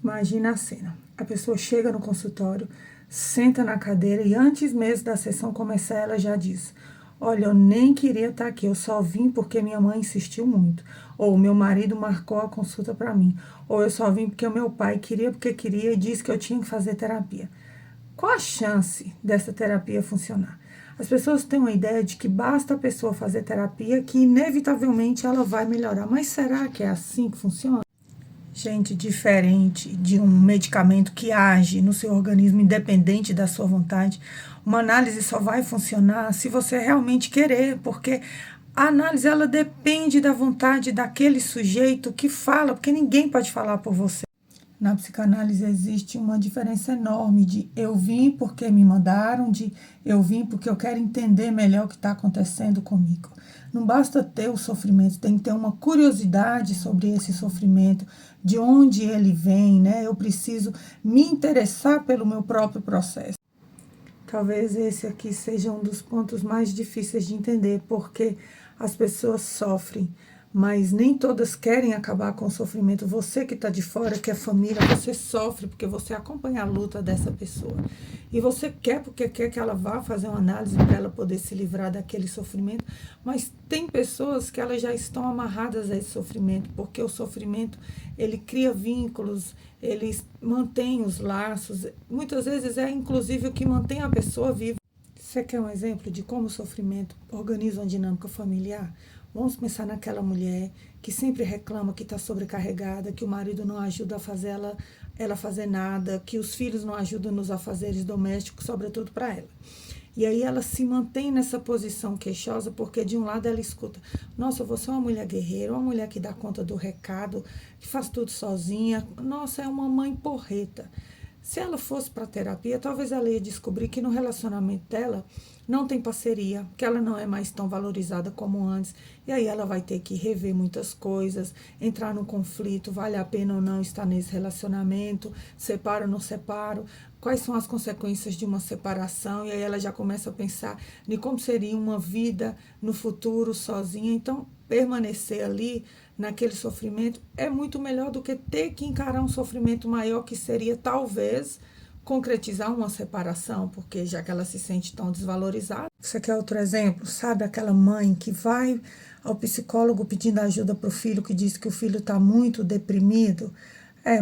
Imagina a cena. A pessoa chega no consultório, senta na cadeira e antes mesmo da sessão começar, ela já diz: olha, eu nem queria estar aqui, eu só vim porque minha mãe insistiu muito. Ou meu marido marcou a consulta para mim. Ou eu só vim porque o meu pai queria porque queria e disse que eu tinha que fazer terapia. Qual a chance dessa terapia funcionar? As pessoas têm uma ideia de que basta a pessoa fazer terapia que inevitavelmente ela vai melhorar. Mas será que é assim que funciona? Gente, diferente de um medicamento que age no seu organismo independente da sua vontade, uma análise só vai funcionar se você realmente querer, porque a análise ela depende da vontade daquele sujeito que fala, porque ninguém pode falar por você. Na psicanálise existe uma diferença enorme de eu vim porque me mandaram, de eu vim porque eu quero entender melhor o que está acontecendo comigo. Não basta ter o sofrimento, tem que ter uma curiosidade sobre esse sofrimento, de onde ele vem, né? Eu preciso me interessar pelo meu próprio processo. Talvez esse aqui seja um dos pontos mais difíceis de entender, porque as pessoas sofrem, mas nem todas querem acabar com o sofrimento. Você que está de fora, que é família, você sofre porque você acompanha a luta dessa pessoa. E você quer porque quer que ela vá fazer uma análise para ela poder se livrar daquele sofrimento, mas tem pessoas que elas já estão amarradas a esse sofrimento, porque o sofrimento, ele cria vínculos, ele mantém os laços, muitas vezes é inclusive o que mantém a pessoa viva. Você quer um exemplo de como o sofrimento organiza uma dinâmica familiar? Vamos pensar naquela mulher que sempre reclama que está sobrecarregada, que o marido não ajuda a fazer ela fazer nada, que os filhos não ajudam nos afazeres domésticos, sobretudo para ela. E aí ela se mantém nessa posição queixosa, porque de um lado ela escuta: nossa, você é uma mulher guerreira, uma mulher que dá conta do recado, que faz tudo sozinha, nossa, é uma mãe porreta. Se ela fosse para terapia, talvez ela ia descobrir que no relacionamento dela não tem parceria, que ela não é mais tão valorizada como antes. E aí ela vai ter que rever muitas coisas, entrar num conflito, vale a pena ou não estar nesse relacionamento, separo ou não separo, quais são as consequências de uma separação. E aí ela já começa a pensar em como seria uma vida no futuro sozinha. Então, permanecer ali naquele sofrimento é muito melhor do que ter que encarar um sofrimento maior, que seria talvez concretizar uma separação, porque já que ela se sente tão desvalorizada. Você quer outro exemplo? Sabe aquela mãe que vai ao psicólogo pedindo ajuda para o filho, que diz que o filho está muito deprimido?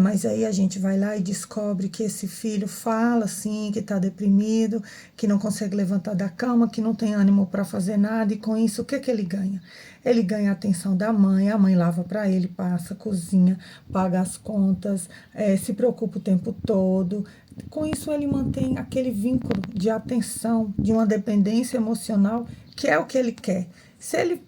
Mas aí a gente vai lá e descobre que esse filho fala assim, que está deprimido, que não consegue levantar da cama, que não tem ânimo para fazer nada, e com isso o que ele ganha? Ele ganha a atenção da mãe, a mãe lava para ele, passa, cozinha, paga as contas, se preocupa o tempo todo. Com isso ele mantém aquele vínculo de atenção, de uma dependência emocional, que é o que ele quer. Se ele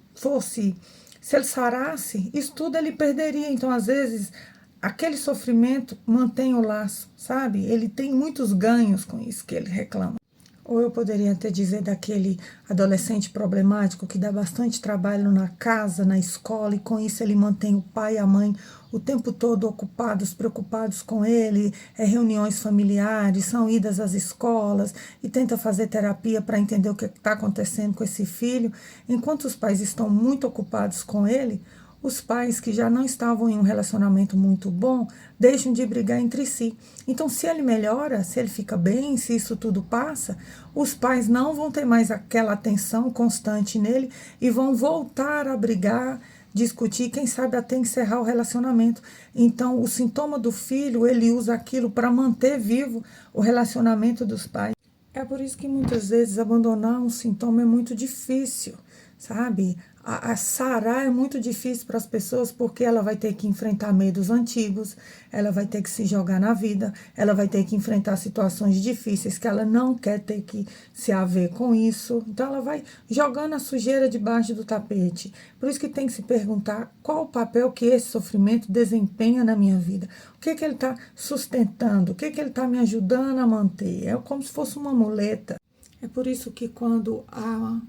sarasse, isso tudo ele perderia. Então, às vezes, aquele sofrimento mantém o laço, sabe? Ele tem muitos ganhos com isso que ele reclama. Ou eu poderia até dizer daquele adolescente problemático que dá bastante trabalho na casa, na escola, e com isso ele mantém o pai e a mãe o tempo todo ocupados, preocupados com ele, reuniões familiares, são idas às escolas e tenta fazer terapia para entender o que está acontecendo com esse filho. Enquanto os pais estão muito ocupados com ele, os pais que já não estavam em um relacionamento muito bom deixam de brigar entre si. Então, se ele melhora, se ele fica bem, se isso tudo passa, os pais não vão ter mais aquela atenção constante nele e vão voltar a brigar, discutir, quem sabe até encerrar o relacionamento. Então, o sintoma do filho, ele usa aquilo para manter vivo o relacionamento dos pais. É por isso que muitas vezes abandonar um sintoma é muito difícil, sabe? A sarar é muito difícil para as pessoas, porque ela vai ter que enfrentar medos antigos, ela vai ter que se jogar na vida, ela vai ter que enfrentar situações difíceis que ela não quer ter que se haver com isso. Então ela vai jogando a sujeira debaixo do tapete. Por isso que tem que se perguntar qual o papel que esse sofrimento desempenha na minha vida. O que ele está sustentando, o que ele está me ajudando a manter. É como se fosse uma muleta. É por isso que quando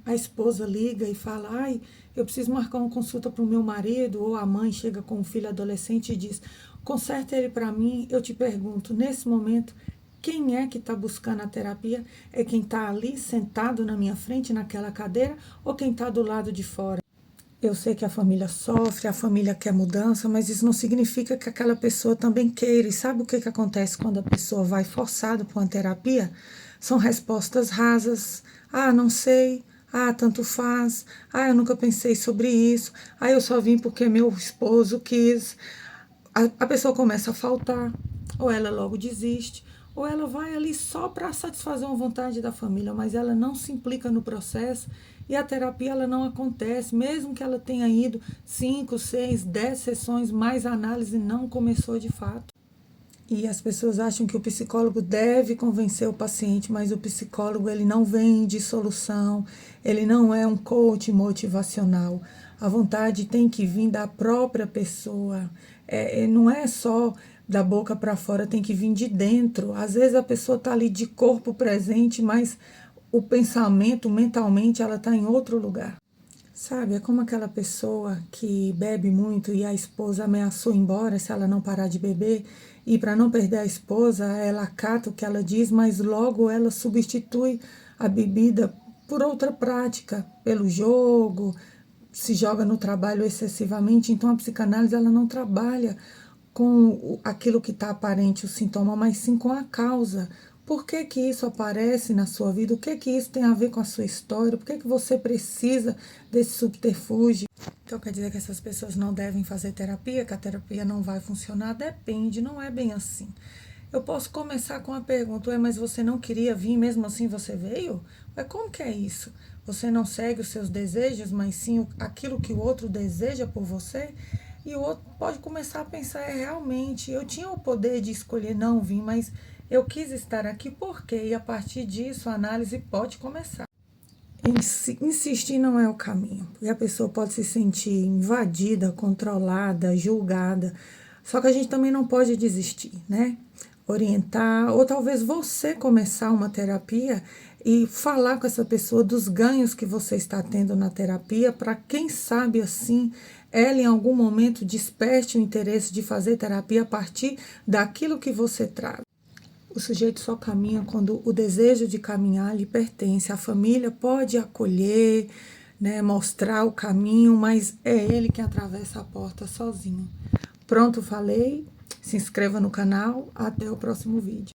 a esposa liga e fala: ai, eu preciso marcar uma consulta para o meu marido, ou a mãe chega com um filho adolescente e diz: conserta ele para mim, eu te pergunto, nesse momento, quem é que está buscando a terapia? É quem está ali sentado na minha frente, naquela cadeira, ou quem está do lado de fora? Eu sei que a família sofre, a família quer mudança, mas isso não significa que aquela pessoa também queira. E sabe o que que acontece quando a pessoa vai forçada para uma terapia? São respostas rasas. Ah, não sei. Ah, tanto faz. Ah, eu nunca pensei sobre isso. Ah, eu só vim porque meu esposo quis. A pessoa começa a faltar, ou ela logo desiste, ou ela vai ali só para satisfazer uma vontade da família, mas ela não se implica no processo e a terapia ela não acontece, mesmo que ela tenha ido 5, 6, 10 sessões, mas a análise não começou de fato. E as pessoas acham que o psicólogo deve convencer o paciente, mas o psicólogo ele não vende solução, ele não é um coach motivacional. A vontade tem que vir da própria pessoa. Não é só da boca para fora, tem que vir de dentro. Às vezes a pessoa está ali de corpo presente, mas o pensamento, mentalmente, ela está em outro lugar. Sabe, é como aquela pessoa que bebe muito e a esposa ameaçou ir embora se ela não parar de beber. E para não perder a esposa, ela acata o que ela diz, mas logo ela substitui a bebida por outra prática, pelo jogo, se joga no trabalho excessivamente. Então a psicanálise ela não trabalha com aquilo que está aparente, o sintoma, mas sim com a causa. Por que que isso aparece na sua vida? O que que isso tem a ver com a sua história? Por que que você precisa desse subterfúgio? Então quer dizer que essas pessoas não devem fazer terapia, que a terapia não vai funcionar? Depende, não é bem assim. Eu posso começar com a pergunta, mas você não queria vir, mesmo assim você veio? Como que é isso? Você não segue os seus desejos, mas sim aquilo que o outro deseja por você? E o outro pode começar a pensar, realmente, eu tinha o poder de escolher não vir, mas eu quis estar aqui por quê? E a partir disso a análise pode começar. Insistir não é o caminho, porque a pessoa pode se sentir invadida, controlada, julgada. Só que a gente também não pode desistir, né? Orientar, ou talvez você começar uma terapia e falar com essa pessoa dos ganhos que você está tendo na terapia, para quem sabe assim ela em algum momento desperte o interesse de fazer terapia a partir daquilo que você traz. O sujeito só caminha quando o desejo de caminhar lhe pertence. A família pode acolher, né, mostrar o caminho, mas é ele que atravessa a porta sozinho. Pronto, falei. Se inscreva no canal. Até o próximo vídeo.